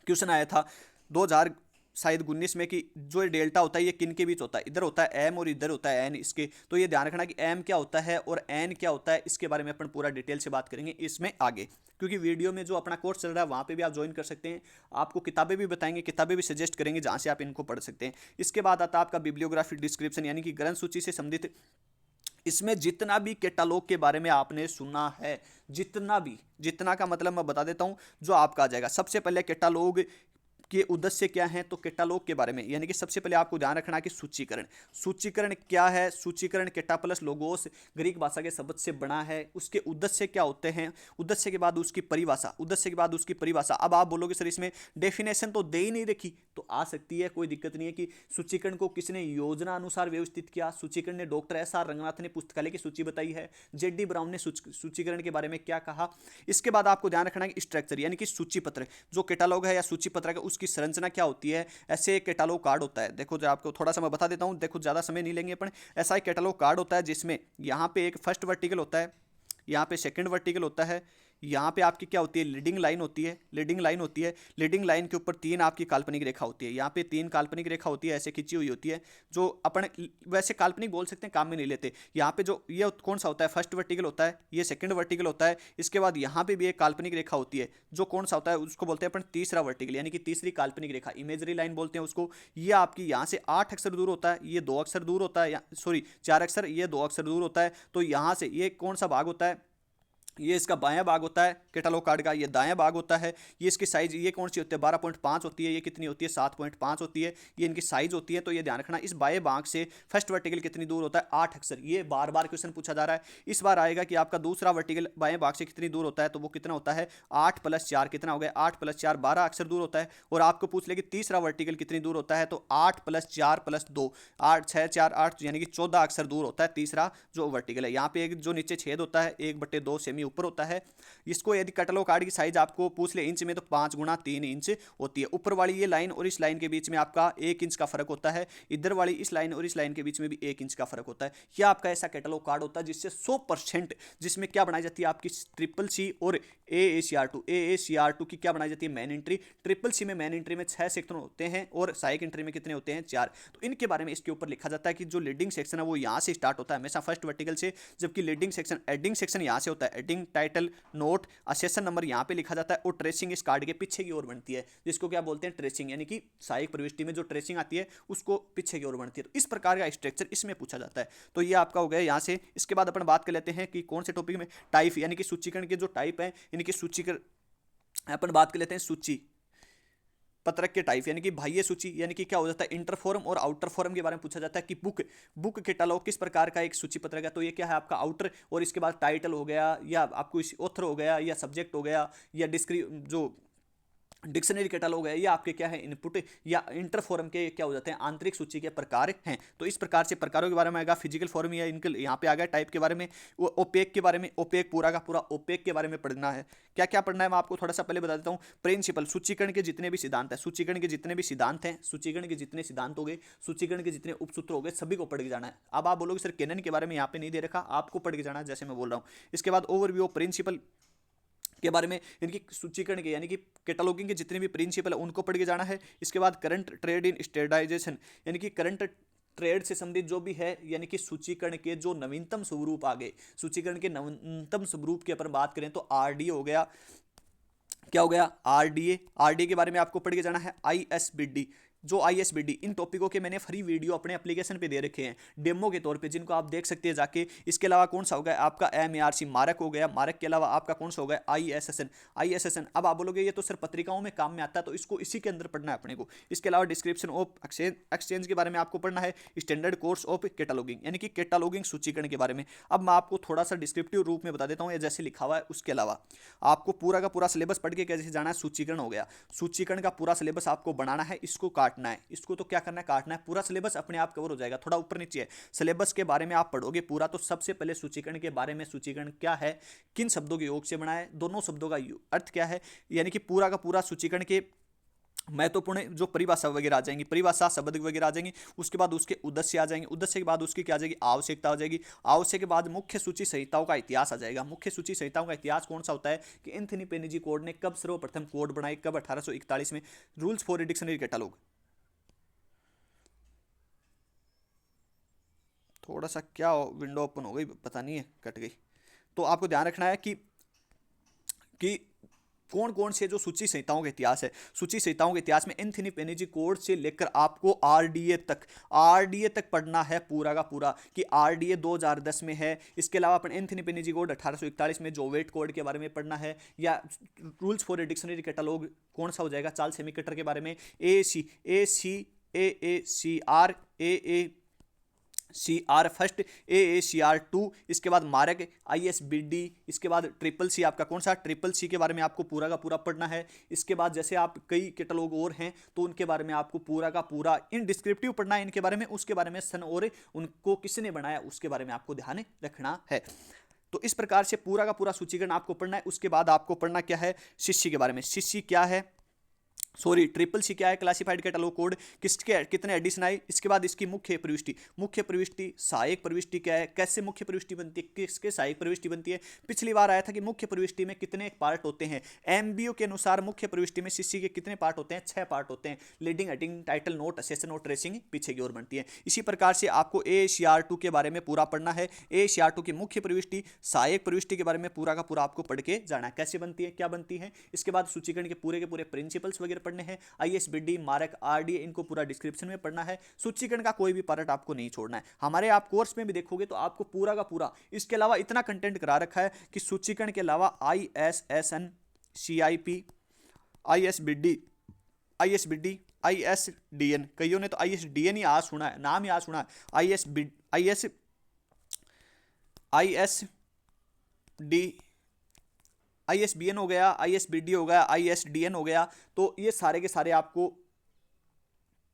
क्वेश्चन आया था 2000 शायद 19 में, कि जो डेल्टा होता है ये किन के बीच होता है, इधर होता है एम और इधर होता है एन इसके। तो ये ध्यान रखना कि एम क्या होता है और एन क्या होता है, इसके बारे में अपन पूरा डिटेल से बात करेंगे इसमें आगे। क्योंकि वीडियो में जो अपना कोर्स चल रहा है वहाँ पे भी आप ज्वाइन कर सकते हैं, आपको किताबें भी बताएंगे, किताबें भी सजेस्ट करेंगे जहाँ से आप इनको पढ़ सकते हैं। इसके बाद आता है आपका बिब्लियोग्राफी डिस्क्रिप्शन यानी कि ग्रंथ सूची से संबंधित। इसमें जितना भी कैटालॉग के बारे में आपने सुना है, जितना का मतलब मैं बता देता हूँ जो आपका आ जाएगा। सबसे पहले कैटालॉग के उद्देश्य क्या है, तो कैटालॉग के बारे में यानी कि सबसे पहले आपको ध्यान रखना कि सूचीकरण क्या है। सूचीकरण कैटा प्लस लोगोस ग्रीक भाषा के शब्द से बना है। उसके उद्देश्य क्या होते हैं, उद्देश्य के बाद उसकी परिभाषा। अब आप बोलोगे सर इसमें डेफिनेशन तो दे ही नहीं रखी, तो आ सकती है, कोई दिक्कत नहीं है। कि सूचीकरण को किसने योजना अनुसार व्यवस्थित किया, सूचीकरण ने डॉक्टर एस आर रंगनाथ ने पुस्तकालय की सूची बताई है, जेडी ब्राउन ने सूचीकरण के बारे में क्या कहा। इसके बाद आपको ध्यान रखना है स्ट्रक्चर यानी कि सूची पत्र, जो कैटालॉग है या सूची पत्र है उसकी संरचना क्या होती है। ऐसे एक कैटालॉग कार्ड होता है, देखो जो आपको थोड़ा सा मैं बता देता हूं, देखो ज़्यादा समय नहीं लेंगे अपन। ऐसा एक कैटालॉग कार्ड होता है जिसमें यहाँ पे एक फर्स्ट वर्टिकल होता है, यहाँ पे सेकंड वर्टिकल होता है, यहाँ पे आपकी क्या होती है, लीडिंग लाइन होती है। लीडिंग लाइन के ऊपर 3 आपकी काल्पनिक रेखा होती है, यहाँ पे 3 काल्पनिक रेखा होती है, ऐसे खिंची हुई होती है, जो अपन वैसे काल्पनिक बोल सकते हैं, काम में नहीं लेते। यहाँ पे जो ये कौन सा होता है, फर्स्ट वर्टिकल होता है, ये सेकंड वर्टिकल होता है। इसके बाद यहाँ पे भी एक काल्पनिक रेखा होती है, जो कौन सा होता है, उसको बोलते हैं अपन तीसरा वर्टिकल यानी कि तीसरी काल्पनिक रेखा, इमेजरी लाइन बोलते हैं उसको। ये आपकी यहाँ से 8 अक्षर दूर होता है, ये 2 अक्षर दूर होता है, सॉरी 4 अक्षर, ये 2 अक्षर दूर होता है। तो यहाँ से ये कौन सा भाग होता है, ये इसका बायां भाग होता है कैटालॉग कार्ड का, ये दायां भाग होता है। ये इसकी साइज ये कौन सी होती है, 12.5 होती है, ये कितनी होती है, 7.5 होती है, ये इनकी साइज होती है। तो ये ध्यान रखना, इस बाएं भाग से फर्स्ट वर्टिकल कितनी दूर होता है, 8 अक्षर। ये बार बार क्वेश्चन पूछा जा रहा है। इस बार आएगा कि आपका दूसरा वर्टिकल बाएं भाग से कितनी दूर होता है, तो वो कितना होता है, 8 + 4 कितना हो गया, 8 + 4 12 अक्षर दूर होता है। और आपको पूछ ले कि तीसरा वर्टिकल कितनी दूर होता है, तो 8 + 4 + 2 8 6 4 8 यानी कि 14 अक्षर दूर होता है तीसरा जो वर्टिकल है। यहाँ पे एक जो नीचे छेद होता है 1/2 सेमी ऊपर होता है। इसको यदि कैटलॉग कार्ड की साइज आपको पूछ ले इंच में, तो 5 × 3 इंच होती है। ऊपर वाली ये लाइन और इस लाइन के बीच में आपका 1 इंच का फर्क होता है, इधर वाली इस लाइन और इस लाइन के बीच में भी 1 इंच का फर्क होता है। यह आपका ऐसा कैटलॉग कार्ड होता है जिससे 100% जिसमें क्या बनाई जाती है, आपकी CCC और AACR2 की क्या बनाई जाती है, मेन एंट्री। CCC में मेन एंट्री में 6 सेक्शन होते हैं और सहायक एंट्री में कितने होते हैं, 4। तो इनके बारे में इसके ऊपर लिखा जाता है कि जो लीडिंग सेक्शन है वो यहाँ से स्टार्ट होता है हमेशा फर्स्ट वर्टिकल से, जबकि लीडिंग सेक्शन एडिंग सेक्शन यहाँ से होता है। Heading, title, note, session number यहाँ पे लिखा जाता है, और ट्रेसिंग इस कार्ड के पीछे की ओर बनती है, जिसको क्या बोलते हैं, ट्रेसिंग, यानी कि सहायक प्रविष्टि में जो ट्रेसिंग आती है उसको पीछे की ओर बनती है। तो इस प्रकार का स्ट्रक्चर इसमें पूछा जाता है। तो ये आपका हो गया यहाँ से। इसके बाद अपन बात कर लेते हैं कि कौन से टॉपिक में टाइप, यानी कि सूचीकरण के जो टाइप है, यानी कि सूचीकरण अपन बात कर लेते हैं सूची पत्रक के टाइप, यानी कि बाह्य सूची, यानी कि क्या हो जाता है, इंटर फॉर्म और आउटर फॉर्म के बारे में पूछा जाता है कि बुक कैटलॉग किस प्रकार का एक सूची पत्रक है। तो ये क्या है आपका आउटर, और इसके बाद टाइटल हो गया, या आपको इस ऑथर हो गया, या सब्जेक्ट हो गया, या जो डिक्शनरी कैटलॉग है, या आपके क्या है इनपुट या इंटर फॉर्म के क्या हो जाते हैं, आंतरिक सूची के प्रकार हैं। तो इस प्रकार से प्रकारों के बारे में आएगा, फिजिकल फॉर्म या इनके यहाँ पे आ गया, टाइप के बारे में, ओपेक के बारे में, ओपेक पूरा का पूरा ओपेक के बारे में पढ़ना है। क्या क्या पढ़ना है मैं आपको थोड़ा सा पहले बता देता हूँ। प्रिंसिपल, सूचीकरण के जितने भी सिद्धांत हैं, सूचीकरण के जितने भी सिद्धांत हैं, सूचीकरण के जितने सिद्धांत हो गए, सूचीकरण के जितने उपसूत्र हो गए, सभी को पढ़ के जाना है। अब आप बोलोगे सर कैनन के बारे में यहाँ पे नहीं दे रखा, आपको पढ़ के जाना है, जैसे मैं बोल रहा हूँ। इसके बाद ओवरव्यू ऑफ प्रिंसिपल के बारे में, इनकी सूचीकरण के यानी कि कैटलॉगिंग के जितने भी प्रिंसिपल है उनको पढ़ के जाना है। इसके बाद करंट ट्रेड इन स्टैंडर्डाइजेशन, यानी कि करंट ट्रेड से संबंधित जो भी है, यानी कि सूचीकरण के जो नवीनतम स्वरूप आ गए, सूचीकरण के नवीनतम स्वरूप की अपन बात करें तो आरडीए हो गया, क्या हो गया, आरडीए के बारे में आपको पढ़ के जाना है। आईएसबीडी, जो आईएसबीडी, इन टॉपिकों के मैंने फ्री वीडियो अपने एप्लीकेशन पे दे रखे हैं डेमो के तौर पे, जिनको आप देख सकते हैं जाके। इसके अलावा कौन सा हो गया आपका एमएआरसी मारक हो गया, मारक के अलावा आपका कौन सा हो गया आईएसएसएन। अब आप बोलोगे ये तो सिर्फ पत्रिकाओं में काम में आता है, तो इसको इसी के अंदर पढ़ना है अपने को। इसके अलावा डिस्क्रिप्शन ऑफ एक्सचेंज के बारे में आपको पढ़ना है, स्टैंडर्ड कोर्स ऑफ कैटलॉगिंग, यानी कि कैटलॉगिंग सूचीकरण के बारे में। अब मैं आपको थोड़ा सा डिस्क्रिप्टिव रूप में बता देता हूँ, ये जैसे लिखा हुआ है। उसके अलावा आपको पूरा का पूरा सिलेबस पढ़ के कैसे जाना है। सूचीकरण हो गया, सूचीकरण का पूरा सिलेबस आपको बनाना है, इसको काटना है, इसको तो क्या करना है, काटना है। पूरा सिलेबस अपने आप कवर हो जाएगा, थोड़ा ऊपर नीचे है। सिलेबस के बारे में आप पढ़ोगे पूरा, तो सबसे पहले सूचीकरण के बारे में, सूचीकरण क्या है, किन शब्दों के योग से बना है, दोनों शब्दों का अर्थ क्या है, यानी कि पूरा का पूरा सूचीकरण के महत्वपूर्ण जो परिभाषा वगैरह आ जाएंगी, परिभाषा शब्द वगैरह आ जाएंगी। उसके बाद उसके उद्देश्य आ जाएंगे, उद्देश्य के बाद उसकी क्या आ जाएगी, आवश्यकता आ जाएगी। आवश्यक के बाद मुख्य सूची संहिताओं का इतिहास आ जाएगा। मुख्य सूची संहिताओं का इतिहास कौन सा होता है कि एंथनी पेनिजी कोड ने कब सर्वप्रथम कोड बनाए, कब 1841 में। रूल्स फॉर डिक्शनरी कैटलॉग, थोड़ा सा क्या विंडो ओपन हो गई पता नहीं है, कट गई। तो आपको ध्यान रखना है कि कौन कौन से जो सूची संहिताओं का इतिहास है। सूची संहिताओं के इतिहास में एंथनी पेनिजी कोड से लेकर आपको आरडीए तक पढ़ना है पूरा का पूरा, कि आरडीए 2010 में है। इसके अलावा अपन एंथनी पेनिजी कोड 1841 में जो वेट कोड के बारे में पढ़ना है, या rules for a dictionary catalogue कौन सा हो जाएगा, चार्ल्स हेमिकटर के बारे में, AACR फर्स्ट, AACR2, इसके बाद मारक, ISBD, इसके बाद ट्रिपल सी, आपका कौन सा ट्रिपल सी के बारे में आपको पूरा का पूरा पढ़ना है। इसके बाद जैसे आप कई कैटलॉग और हैं तो उनके बारे में आपको पूरा का पूरा इन डिस्क्रिप्टिव पढ़ना है इनके बारे में। उसके बारे में सन और उनको किसने बनाया उसके बारे में आपको ध्यान रखना है। तो इस प्रकार से पूरा का पूरा सूचीकरण आपको पढ़ना है। उसके बाद आपको पढ़ना क्या है, शिष्य के बारे में। शिष्य क्या है, ट्रिपल सी क्या है, क्लासिफाइड कैटलॉग कोड, किसके कितने एडिशन आए। इसके बाद इसकी मुख्य प्रविष्टि, सहायक प्रविष्टि क्या है, कैसे मुख्य प्रविष्टि बनती है, किसके सहायक प्रविष्टि बनती है। पिछली बार आया था कि मुख्य प्रविष्टि में कितने पार्ट होते हैं। एमबीओ के अनुसार मुख्य प्रविष्टि में शिष्य के कितने पार्ट होते हैं, 6 पार्ट होते हैं। Leading, heading, title, note, session और ट्रेसिंग पीछे की ओर बनती है। इसी प्रकार से आपको AACR2 के बारे में पूरा पढ़ना है। AACR2 की मुख्य प्रविष्टि, सहायक प्रविष्टि के बारे में पूरा का पूरा आपको पढ़ के जाना है, कैसे बनती है, क्या बनती है। इसके बाद सूचीकरण के पूरे प्रिंसिपल्स वगैरह पढ़ने हैं। ISBD, मारक, RDA, इनको पूरा डिस्क्रिप्शन में पढ़ना है। सूचीकरण का कोई भी पार्ट आपको नहीं छोड़ना है। हमारे आप कोर्स में भी देखोगे तो आपको पूरा का पूरा इसके अलावा इतना कंटेंट करा रखा है कि सूचीकरण के अलावा ISSN, CIP, ISBD, ISDN, कईयों ने तो ISDN ही आज सुना है, नाम ही आज सुना है। ISBN हो गया, ISBD हो गया, ISDN हो गया। तो ये सारे के सारे आपको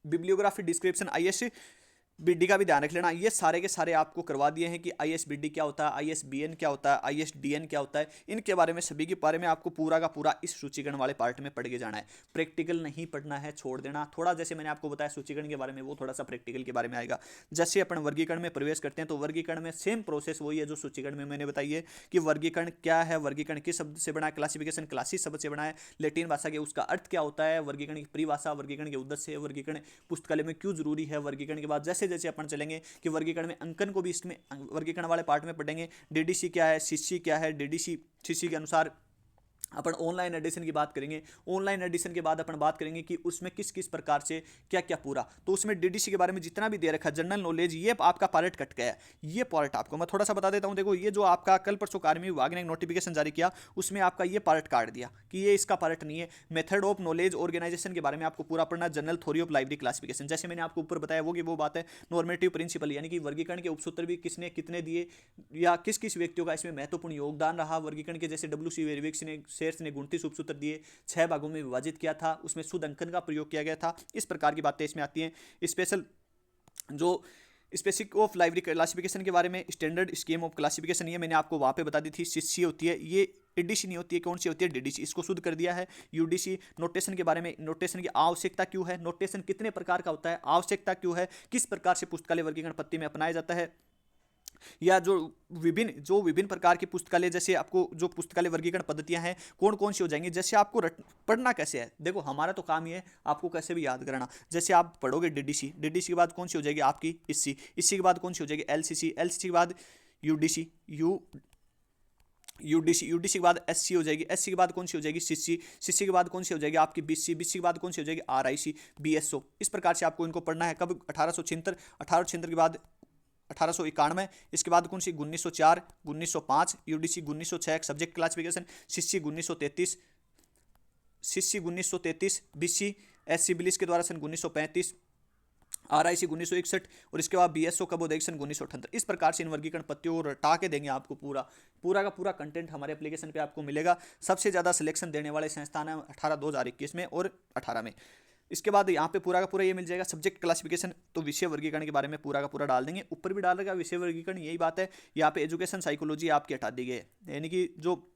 बिब्लियोग्राफी डिस्क्रिप्शन ISBD का भी ध्यान रख लेना। ये सारे के सारे आपको करवा दिए हैं कि ISBD क्या होता है, ISBN क्या होता है, ISDN क्या होता है। इनके बारे में सभी के बारे में आपको पूरा का पूरा इस सूचीकरण वाले पार्ट में पढ़ के जाना है। प्रैक्टिकल नहीं पढ़ना है, छोड़ देना। थोड़ा जैसे मैंने आपको बताया सूचीकरण के बारे में, वो थोड़ा सा प्रैक्टिकल के बारे में आएगा। जैसे अपन वर्गीकरण में प्रवेश करते हैं तो वर्गीकरण में सेम प्रोसेस वही है जो सूचीकरण में मैंने बताई है कि वर्गीकरण क्या है, वर्गीकरण किस शब्द से बना है, क्लासिफिकेशन क्लासिस शब्द से बना है, लैटिन भाषा के उसका अर्थ क्या होता है, वर्गीकरण की परिभाषा, वर्गीकरण के उद्देश्य, वर्गीकरण पुस्तकालय में क्यों जरूरी है, वर्गीकरण के बाद जैसे जैसे अपन चलेंगे कि वर्गीकरण में अंकन को भी इसमें वर्गीकरण वाले पार्ट में पढ़ेंगे। डीडीसी क्या है, सीसी क्या है, डीडीसी सीसी के अनुसार अपन ऑनलाइन एडिशन की बात करेंगे। ऑनलाइन एडिशन के बाद अपन बात करेंगे कि उसमें किस किस प्रकार से क्या क्या पूरा, तो उसमें डीडीसी के बारे में जितना भी दे रखा है जनरल नॉलेज, ये आपका पार्ट कट गया है। ये पार्ट आपको मैं थोड़ा सा बता देता हूं। देखो ये जो आपका कल परसों कार्मिक विभाग ने एक नोटिफिकेशन जारी किया, उसमें आपका ये पार्ट काट दिया कि ये इसका पार्ट नहीं है। मेथड ऑफ नॉलेज ऑर्गेनाइजेशन के बारे में आपको पूरा पढ़ना, general theory of library classification, जैसे मैंने आपको ऊपर बताया वो कि वो बात है। नॉर्मेटिव प्रिंसिपल यानी कि वर्गीकरण के उपसूत्र भी किसने कितने दिए या किस किस व्यक्तियों का इसमें महत्वपूर्ण योगदान रहा वर्गीकरण के, जैसे डब्ल्यू.सी. वेरविक्स ने शेर्स ने 29 उपसूत्र दिए, 6 भागों में विभाजित किया था, उसमें शुद्ध अंकन का प्रयोग किया गया था। इस प्रकार की बातें इसमें आती हैं। स्पेशल जो स्पेसिफिक ऑफ लाइब्रेरी क्लासिफिकेशन के बारे में, स्टैंडर्ड स्कीम ऑफ क्लासिफिकेशन, ये मैंने आपको वहाँ पे बता दी थी। सीसी होती है, ये एडीसी नहीं होती है। कौन सी होती है? डीडीसी। इसको शुद्ध कर दिया है। यूडीसी नोटेशन के बारे में, नोटेशन की आवश्यकता क्यों है, नोटेशन कितने प्रकार का होता है, आवश्यकता क्यों है, किस प्रकार से पुस्तकालय वर्गीकरण पद्धति में अपनाया जाता है, या जो विभिन्न प्रकार की पुस्तकालय, जैसे आपको जो पुस्तकालय वर्गीकरण पद्धतियां हैं कौन कौन सी हो जाएंगी, जैसे आपको पढ़ना कैसे है। देखो हमारा तो काम ही है आपको कैसे भी याद कराना। जैसे आप पढ़ोगे डीडीसी, डीडीसी के बाद कौन सी हो जाएगी आपकी इसी, इसी के बाद कौन सी हो जाएगी एलसीसी, एलसीसी के बाद यूडीसी, यूडीसी के बाद एससी हो जाएगी, एससी के बाद कौन सी हो जाएगी सीसी, सीसी के बाद कौन सी हो जाएगी आपकी बीसी, बीसी के बाद कौन सी हो जाएगी आरआईसी, बीएसओ। इस प्रकार से आपको इनको पढ़ना है। कब? 1876 के बाद 1891, इसके बाद कौन सी 1904, 1905, UDC 1906 subject classification, CC 1933, CC 1933, BC SC Bliss के द्वारा सन 1935, आरआईसी 1961 और इसके बाद बीएसओ कब हो जाएगी सन 1978। इस प्रकार से इन वर्गीकरण पत्तियों को रटा के देंगे आपको पूरा का पूरा कंटेंट हमारे एप्लीकेशन पे आपको मिलेगा। सबसे ज़्यादा सिलेक्शन देने वाले संस्थान है 2021 में और 18 में। इसके बाद यहाँ पे पूरा का पूरा ये मिल जाएगा सब्जेक्ट क्लासिफिकेशन, तो विषय वर्गीकरण के बारे में पूरा का पूरा डाल देंगे। ऊपर भी डाल देगा विषय वर्गीकरण, यही बात है। यहाँ पे एजुकेशन साइकोलॉजी आपकी हटा दी गई है, यानी कि जो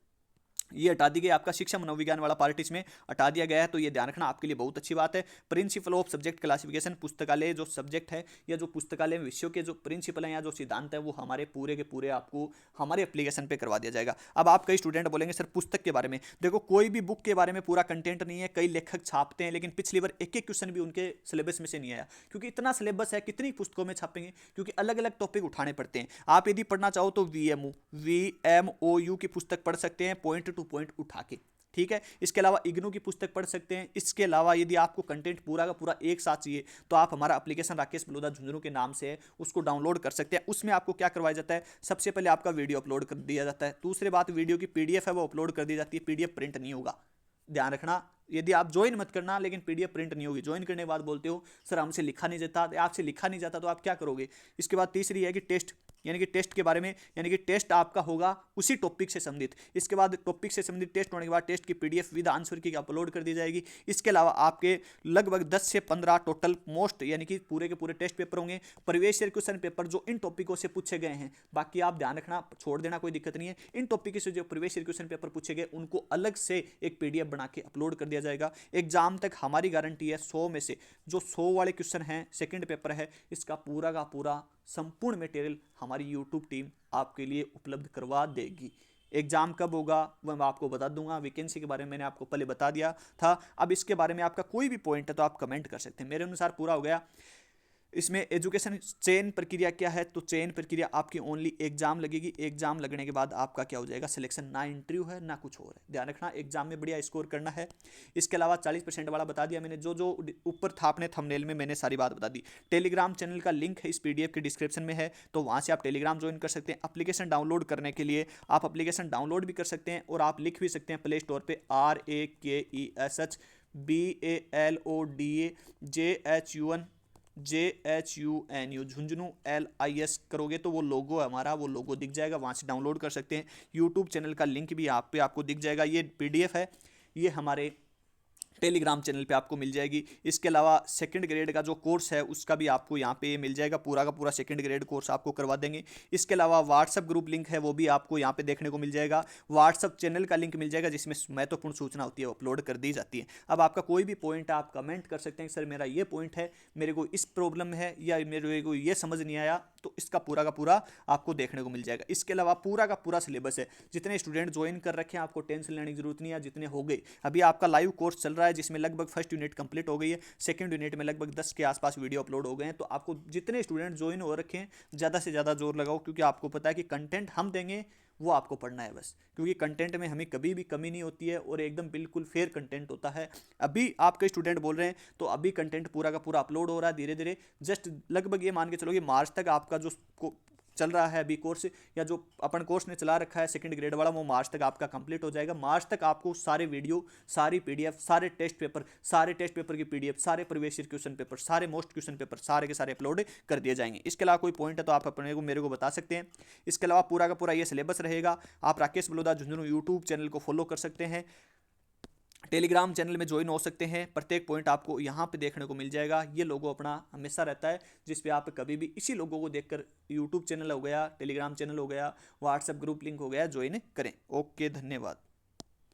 ये हटा दी गई आपका शिक्षा मनोविज्ञान वाला पार्ट इसमें हटा दिया गया है, तो ये ध्यान रखना आपके लिए बहुत अच्छी बात है। प्रिंसिपल ऑफ सब्जेक्ट क्लासिफिकेशन, पुस्तकालय जो सब्जेक्ट है या जो पुस्तकालय विषयों के जो प्रिंसिपल हैं या जो सिद्धांत है वो हमारे पूरे के पूरे आपको हमारे एप्लीकेशन पे करवा दिया जाएगा। अब आप कई स्टूडेंट बोलेंगे सर पुस्तक के बारे में, देखो कोई भी बुक के बारे में पूरा कंटेंट नहीं है। कई लेखक छापते हैं लेकिन पिछली बार एक एक क्वेश्चन भी उनके सिलेबस में से नहीं आया, क्योंकि इतना सिलेबस है कितनी पुस्तकों में छापेंगे, क्योंकि अलग अलग टॉपिक उठाने पड़ते हैं। आप यदि पढ़ना चाहो तो VMOU की पुस्तक पढ़ सकते हैं पॉइंट टू पॉइंट उठा के, ठीक है। इसके अलावा इग्नू की पुस्तक पढ़ सकते हैं। इसके अलावा यदि आपको कंटेंट पूरा का पूरा एक साथ चाहिए तो आप हमारा एप्लीकेशन राकेश बलूदा झुंझुनू के नाम से है, उसको डाउनलोड कर सकते हैं। उसमें आपको क्या करवाया जाता है, सबसे पहले आपका वीडियो अपलोड कर दिया जाता है। दूसरी बात, वीडियो की पीडीएफ है वो अपलोड कर दी जाती है, पीडीएफ प्रिंट नहीं होगा, ध्यान रखना। यदि आप ज्वाइन मत करना लेकिन पीडीएफ प्रिंट नहीं होगी। ज्वाइन करने के बाद बोलते हो सर हमसे लिखा नहीं जाता, आपसे लिखा नहीं जाता तो आप क्या करोगे। इसके बाद तीसरी है कि टेस्ट, यानी कि टेस्ट के बारे में, यानी कि टेस्ट आपका होगा उसी टॉपिक से संबंधित। इसके बाद टॉपिक से संबंधित टेस्ट होने के बाद टेस्ट की पीडीएफ विद आंसर की अपलोड कर दी जाएगी। इसके अलावा आपके लगभग 10 से 15 टोटल मोस्ट यानी कि पूरे के पूरे टेस्ट पेपर होंगे, प्रीवियस ईयर क्वेश्चन पेपर जो इन टॉपिकों से पूछे गए हैं। बाकी आप ध्यान रखना, छोड़ देना कोई दिक्कत नहीं है। इन टॉपिक से जो प्रीवियस ईयर क्वेश्चन पेपर पूछे गए उनको अलग से एक पीडीएफ बना के अपलोड कर दिया जाएगा। एग्जाम तक हमारी गारंटी है 100 में से जो 100 वाले क्वेश्चन हैं सेकंड पेपर है, इसका पूरा का पूरा संपूर्ण मटेरियल हमारी यूट्यूब टीम आपके लिए उपलब्ध करवा देगी। एग्जाम कब होगा वह मैं आपको बता दूंगा। वैकेंसी के बारे में मैंने आपको पहले बता दिया था। अब इसके बारे में आपका कोई भी पॉइंट है तो आप कमेंट कर सकते हैं। मेरे अनुसार पूरा हो गया। इसमें एजुकेशन चयन प्रक्रिया क्या है, तो चयन प्रक्रिया आपकी ओनली एग्जाम लगेगी। एग्जाम लगने के बाद आपका क्या हो जाएगा सिलेक्शन, ना इंटरव्यू है ना कुछ और है। ध्यान रखना एग्जाम में बढ़िया स्कोर करना है। इसके अलावा 40% वाला बता दिया मैंने, जो ऊपर था अपने थंबनेल में मैंने सारी बात बता दी। टेलीग्राम चैनल का लिंक है इस पीडीएफ के डिस्क्रिप्शन में है, तो वहाँ से आप टेलीग्राम ज्वाइन कर सकते हैं। एप्लीकेशन डाउनलोड करने के लिए आप एप्लीकेशन डाउनलोड भी कर सकते हैं और आप लिख भी सकते हैं प्ले स्टोर पर RAKESHBALODAJHUNU झुंझुनू LIS करोगे तो वो लोगो है हमारा, वो लोगो दिख जाएगा, वहाँ से डाउनलोड कर सकते हैं। यूट्यूब चैनल का लिंक भी आप पे आपको दिख जाएगा। ये पीडीएफ है, ये हमारे टेलीग्राम चैनल पे आपको मिल जाएगी। इसके अलावा सेकंड ग्रेड का जो कोर्स है उसका भी आपको यहाँ पे मिल जाएगा, पूरा का पूरा सेकंड ग्रेड कोर्स आपको करवा देंगे। इसके अलावा व्हाट्सअप ग्रुप लिंक है वो भी आपको यहाँ पे देखने को मिल जाएगा। व्हाट्सअप चैनल का लिंक मिल जाएगा जिसमें महत्वपूर्ण सूचना होती है वो अपलोड कर दी जाती है। अब आपका कोई भी पॉइंट आप कमेंट कर सकते हैं, सर मेरा ये पॉइंट है, मेरे को इस प्रॉब्लम है या मेरे को ये समझ नहीं आया, तो इसका पूरा का पूरा आपको देखने को मिल जाएगा। इसके अलावा पूरा का पूरा सिलेबस है, जितने स्टूडेंट ज्वाइन कर रखे हैं आपको टेंशन लेने की जरूरत नहीं है। जितने हो गए, अभी आपका लाइव कोर्स चल रहा है जिसमें लगभग फर्स्ट यूनिट कंप्लीट हो गई है, सेकंड यूनिट में लगभग 10 के आसपास वीडियो अपलोड हो गए हैं। तो आपको जितने स्टूडेंट ज्वाइन हो रखे हैं ज़्यादा से ज़्यादा जोर लगाओ, क्योंकि आपको पता है कि कंटेंट हम देंगे वो आपको पढ़ना है बस, क्योंकि कंटेंट में हमें कभी भी कमी नहीं होती है और एकदम बिल्कुल फेयर कंटेंट होता है। अभी आपके स्टूडेंट बोल रहे हैं तो अभी कंटेंट पूरा का पूरा अपलोड हो रहा है धीरे धीरे। जस्ट लगभग ये मान के चलो कि मार्च तक आपका जो चल रहा है अभी कोर्स, या जो अपन कोर्स ने चला रखा है सेकंड ग्रेड वाला, वो मार्च तक आपका कंप्लीट हो जाएगा। मार्च तक आपको सारे वीडियो, सारी पीडीएफ, सारे टेस्ट पेपर की पीडीएफ, सारे प्रीवियस ईयर क्वेश्चन पेपर, सारे मोस्ट क्वेश्चन पेपर सारे के सारे अपलोड कर दिए जाएंगे। इसके अलावा कोई पॉइंट है तो आप अपने को मेरे को बता सकते हैं। इसके अलावा पूरा का पूरा ये सिलेबस रहेगा। आप राकेश बलौदा झुंझुनू यूट्यूब चैनल को फॉलो कर सकते हैं, टेलीग्राम चैनल में ज्वाइन हो सकते हैं। प्रत्येक पॉइंट आपको यहाँ पे देखने को मिल जाएगा। ये लोगो अपना हमेशा रहता है, जिस पे आप कभी भी इसी लोगों को देखकर यूट्यूब चैनल हो गया, टेलीग्राम चैनल हो गया, व्हाट्सएप ग्रुप लिंक हो गया, ज्वाइन करें। ओके, धन्यवाद।